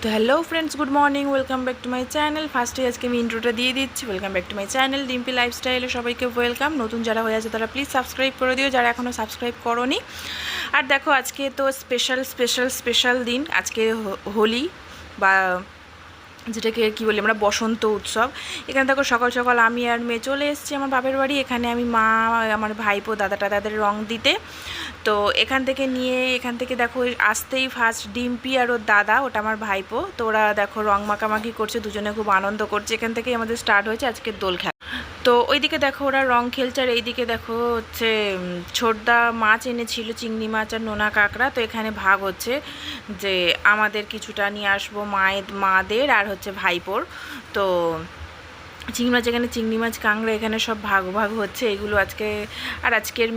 তো hello friends, good morning, welcome back to my channel. ফার্স্টে আজকে আমি ইন্ট্রোটা দিয়ে দিচ্ছি। Welcome back to my channel Dimpi লাইফস্টাইলে সবাইকে ওয়েলকাম। নতুন যারা হয়ে আছে তারা প্লিজ সাবস্ক্রাইব করে দিও, যারা এখনও সাবস্ক্রাইব করোনি। আর দেখো, আজকে তো স্পেশাল দিন। আজকে হোলি, বা যেটাকে কী বলি আমরা, বসন্ত উৎসব। এখানে দেখো সকাল সকাল আমি আর মেয়ে চলে এসেছি আমার বাপের বাড়ি। এখানে আমি মা, আমার ভাইপো, দাদাদের রং দিতে। তো এখান থেকে দেখো আসতেই ফার্স্ট ডিম্পি আর ওর দাদা, ওটা আমার ভাইপো, তো ওরা দেখো রং মাখামাখি করছে, দুজনে খুব আনন্দ করছে। এখান থেকেই আমাদের স্টার্ট হয়েছে আজকের দোল খেলা। তো ওইদিকে দেখো ওরা রং খেলছে, আর এইদিকে দেখো হচ্ছে ছোটদা মাছ এনেছিল, চিংড়ি মাছ আর নোনা কাঁকড়া। তো এখানে ভাগ হচ্ছে যে আমাদের কিছুটা নিয়ে আসবো, মাদের আর হচ্ছে ভাইপোর। তো চিংড়ি মাছ, এখানে চিংড়ি মাছ কাঁকড়া এখানে সব ভাগ হচ্ছে এগুলো আজকে। আর আজকের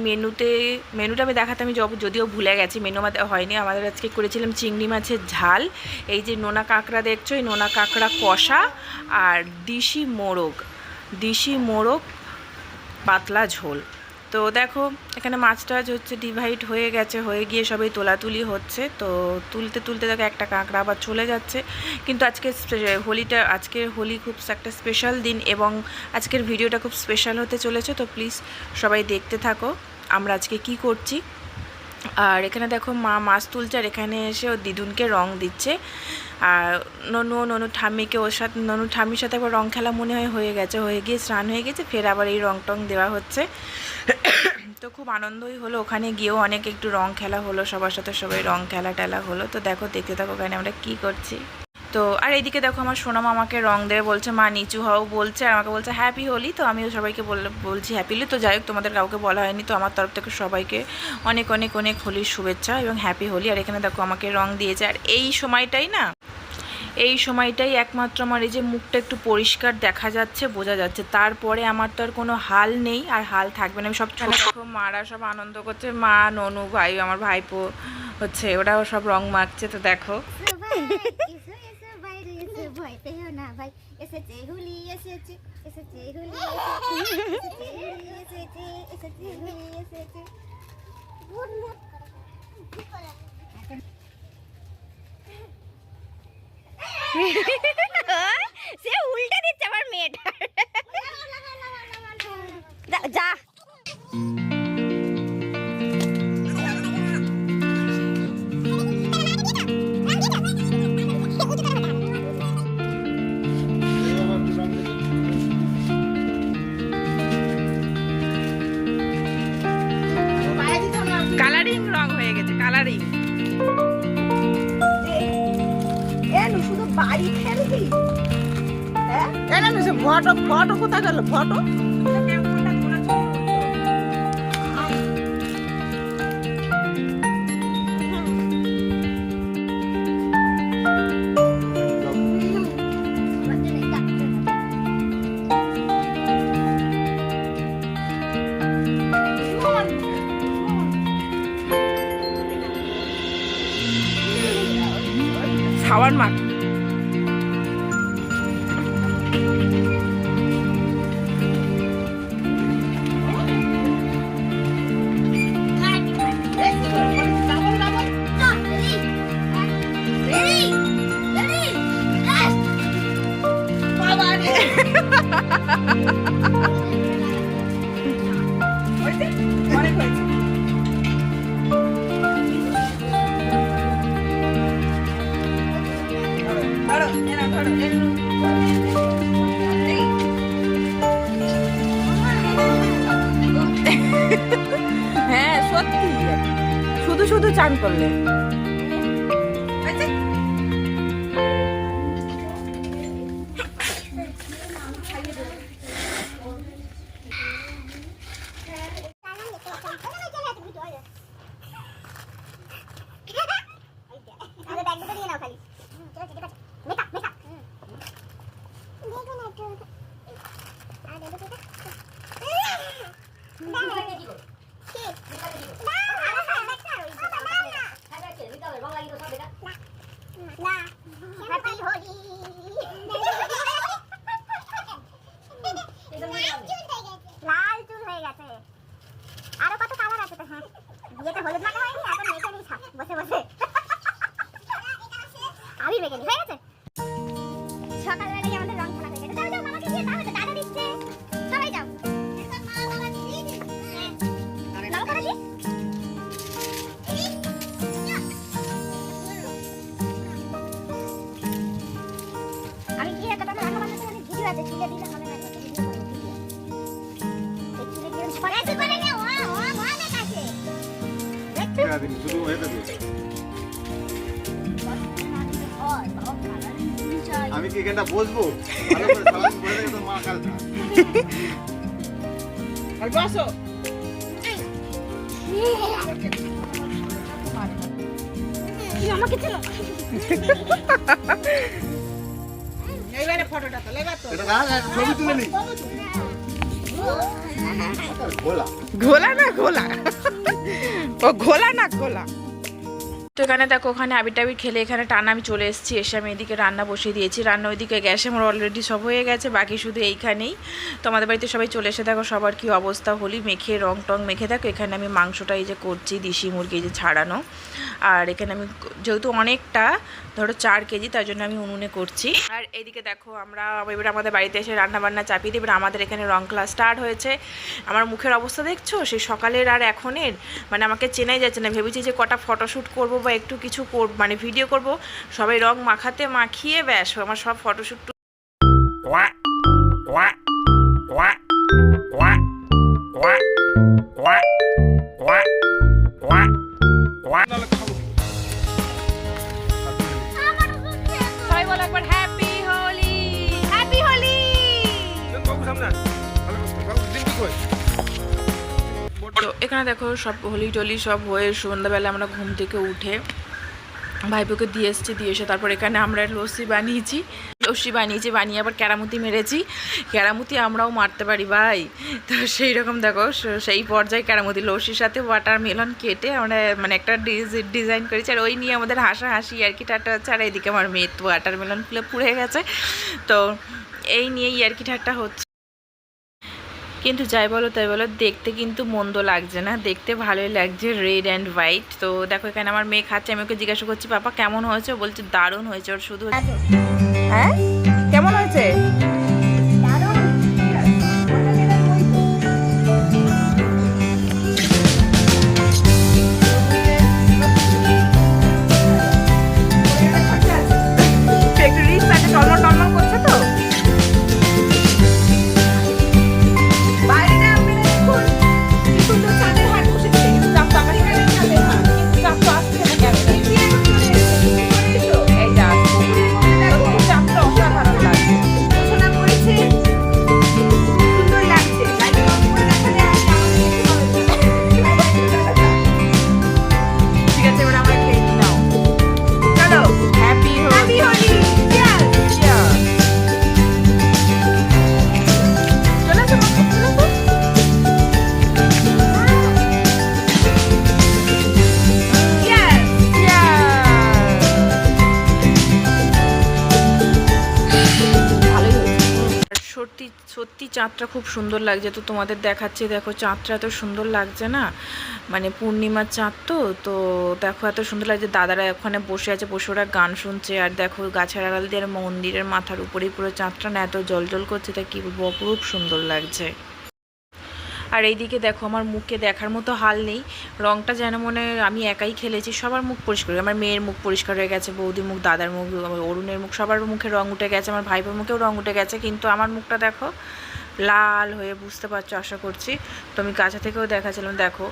মেনুটা আমি দেখাতে, আমি যদিও ভুলে গেছি, মেনু আমাদের হয়নি। আমাদের আজকে করেছিলাম চিংড়ি মাছের ঝাল, এই যে নোনা কাঁকড়া দেখছো, এই নোনা কাঁকড়া কষা, আর দিশি মোরগ পাতলা ঝোল। তো দেখো এখানে মাছটা হচ্ছে ডিভাইড হয়ে গিয়ে সবাই তোলাতুলি হচ্ছে। তো তুলতে দেখো একটা কাঁকড়া আবার চলে যাচ্ছে। কিন্তু আজকের হোলি খুব একটা স্পেশাল দিন, এবং আজকের ভিডিওটা খুব স্পেশাল হতে চলেছে। তো প্লিজ সবাই দেখতে থাকো আমরা আজকে কি করছি। আর এখানে দেখো মা মাছ তুলছে, আর এখানে এসে ও দিদুনকে রং দিচ্ছে। আর ননু ঠাম্মিকে ওর সাথে, ননু ঠাম্মির সাথে একবার রং খেলা মনে হয়ে গিয়ে স্নান হয়ে গেছে, ফের আবার এই রং টং দেওয়া হচ্ছে। তো খুব আনন্দই হলো, ওখানে গিয়েও অনেক একটু রং খেলা হলো, সবার সাথে সবাই রং খেলা হলো। তো দেখো, দেখতে থাকো ওখানে আমরা কি করছি। তো আর এইদিকে দেখো আমার সোনামা আমাকে রং দেবে বলছে, মা নিচু হও বলছে, আর আমাকে বলছে হ্যাপি হোলি। তো আমিও সবাইকে বলছি হ্যাপি হোলি। তো যাই হোক, তোমাদের কাউকে বলা হয়নি, তো আমার তরফ থেকে সবাইকে অনেক অনেক অনেক হোলির শুভেচ্ছা এবং হ্যাপি হোলি। আর এখানে দেখো আমাকে রং দিয়েছে। আর এই সময়টাই একমাত্র আমার এই যে মুখটা একটু পরিষ্কার দেখা যাচ্ছে, বোঝা যাচ্ছে। তারপরে আমার তো আর কোনো হাল নেই, আর হাল থাকবে না। আমি সব দেখো মারা সব আনন্দ করছে, মা, ননু, ভাই, আমার ভাইপো হচ্ছে, ওরাও সব রং মাখছে। তো দেখো সে উল্টে দিচ্ছে আমার মেয়েটা। যা কালারিং রং হয়ে গেছে, কালারিং। শুধু বাড়ি খেলবি? হ্যাঁ, ফটো কোথায় গেল? ফটো খাওয়ার মাঠ। অনেক হয়েছে। হ্যাঁ সত্যি, শুধু চান করলে। লাল চুল হয়ে গেছে, আরো কত কালার আছে তো। হ্যাঁ, বিয়েতে হলুদ মাখা হয়নি, এখন মেখে নিই বসে বসে। আমি মেখে নি, হয়ে গেছে? সকালবেলায় আমাদের রং খেলা হয়ে গেছে। যাও যাও মামাকে দিয়ে দাও, এটা দাদা দিচ্ছে। সবাই যাও। এটা মা বাবা দিয়ে দিন। নাও করে দি। আমি গিয়ে একটা রান্না বান্না করে ভিডিও আছে, তুলে দিলে হবে না, একটা ভিডিও করব ভিডিও। দেখতে গিয়ে ছড়াতে পারে না, ও মনে কাছে। দেখতে শুরু হয়ে যাবে। আমি কি এখানটা বসবো? ভালো করে সালাম করে রেখে তো মা কালটা। আর বসো। আমাকে চলো। এইবারে ফটোটা তো লেবা তো। এটা না ছবি তুলে নি। গোলা। ঘোলা না ঘোলা, ও ঘোলা না ঘোলা। তো এখানে দেখো, ওখানে আবির টাবির খেলে এখানে টানা আমি চলে এসেছি। এসে আমি এদিকে রান্না বসিয়ে দিয়েছি। রান্না ওইদিকে গ্যাসে আমার অলরেডি সব হয়ে গেছে, বাকি শুধু এইখানেই। তো আমাদের বাড়িতে সবাই চলে এসে দেখো সবার কি অবস্থা, হোলি মেখে রং টং মেখে দেখো। এখানে আমি মাংসটা এই যে করছি, দেশি মুরগি এই যে ছাড়ানো। আর এখানে আমি যেহেতু অনেকটা, ধরো 4 কেজি, তার জন্য আমি উনুনে করছি। আর এইদিকে দেখো আমরা এবার আমাদের বাড়িতে এসে রান্না বান্না চাপিয়ে দিই। এবার আমাদের এখানে রং ক্লাস স্টার্ট হয়েছে। আমার মুখের অবস্থা দেখছো, সেই সকালের আর এখনের, মানে আমাকে চেনাই যাচ্ছে না। ভেবেছি যে কটা ফটোশ্যুট করবো বা একটু কিছু মানে ভিডিও করব, সবাই রং মাখিয়ে ব্যাস আমার সব ফটোশ্যুট। সবাই বলো একবার হ্যাপি হোলি, হ্যাপি হোলি। তো এখানে দেখো সব হোলি টলি সব হয়ে সন্ধ্যাবেলা আমরা ঘুম থেকে উঠে ভাইপোকে দিয়ে এসেছি। দিয়ে এসে তারপর এখানে আমরা লস্যি বানিয়েছি, বানিয়ে আবার ক্যারামুতি মেরেছি। ক্যারামুতি আমরাও মারতে পারি ভাই। তো সেই রকম দেখো সেই পর্যায়ে ক্যারামুতি লস্যির সাথে ওয়াটারমেলন কেটে আমরা মানে একটা ডিজাইন করেছি। আর ওই নিয়ে আমাদের হাসাহাসি আর কি ঠাট্টা হচ্ছে। আর এইদিকে আমার মেয়ে তো ওয়াটারমেলন ফুলে পুড়ে গেছে। তো এই নিয়েই আর কি ঠাট্টা হচ্ছে। কিন্তু যাই বলো তাই বলো, দেখতে কিন্তু মন্দ লাগছে না, দেখতে ভালোই লাগছে, রেড অ্যান্ড হোয়াইট। তো দেখো এখানে আমার মেয়ে খাচ্ছে, আমি ওকে জিজ্ঞাসা করছি পাপা কেমন হয়েছে, ও বলছে দারুণ হয়েছে। ওর শুধু হ্যাঁ কেমন হয়েছে? টলমল করছে তো। সত্যি চাঁদটা খুব সুন্দর লাগছে। তো তোমাদের দেখাচ্ছি, দেখো চাঁদটা এত সুন্দর লাগছে না, মানে পূর্ণিমার চাঁদ। তো দেখো এত সুন্দর লাগছে। দাদারা ওখানে বসে আছে, বসে ওরা গান শুনছে। আর দেখো গাছের আড়াল দিয়ে মন্দিরের মাথার উপরেই পুরো চাঁদটা না এত জলজল করছে, তা কি বলবো, অপরূপ সুন্দর লাগছে। আর এইদিকে দেখো আমার মুখে দেখার মতো হাল নেই, রঙটা যেন মনে আমি একাই খেলেছি। সবার মুখ পরিষ্কার, আমার মেয়ের মুখ পরিষ্কার হয়ে গেছে, বৌদির মুখ, দাদার মুখ, অরুণের মুখ, সবার মুখে রঙ উঠে গেছে, আমার ভাইপোর মুখেও রঙ উঠে গেছে। কিন্তু আমার মুখটা দেখো লাল হয়ে, বুঝতে পারছো আশা করছি। তো আমি কাছে থেকেও দেখাচ্ছিলাম, দেখো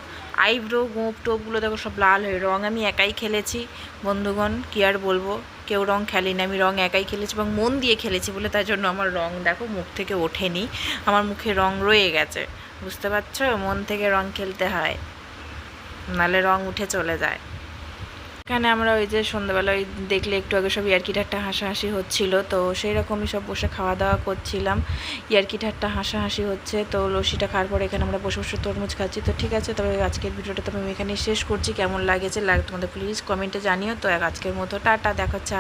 আইব্রো গোপ টোপগুলো দেখো সব লাল হয়ে। রঙ আমি একাই খেলেছি বন্ধুগণ, কি আর বলবো, কেউ রঙ খেলেনি, আমি রঙ একাই খেলেছি এবং মন দিয়ে খেলেছি বলে তার জন্য আমার রঙ দেখো মুখ থেকে ওঠেনি, আমার মুখে রঙ রয়ে গেছে। বুঝতে পারছো, মন থেকে রং খেলতে হয়, নাহলে রং উঠে চলে যায়। এখানে আমরা ওই যে সন্ধ্যাবেলা ওই দেখলে একটু আগে সব ইয়ার্কি ঠাট্টা হাসাহাসি হচ্ছিল, তো সেই রকমই সব বসে খাওয়া দাওয়া করছিলাম, ইয়ার্কি ঠাট্টা হাসাহাসি হচ্ছে। তো লস্যিটা খাওয়ার পরে এখানে আমরা বসে বসে তরমুজ খাচ্ছি। তো ঠিক আছে, তবে আজকের ভিডিওটা তো আমি এখানেই শেষ করছি। কেমন লাগেছে তোমাদের প্লিজ কমেন্টে জানিও। তো আজকের মতো টাটা, দেখা হচ্ছে।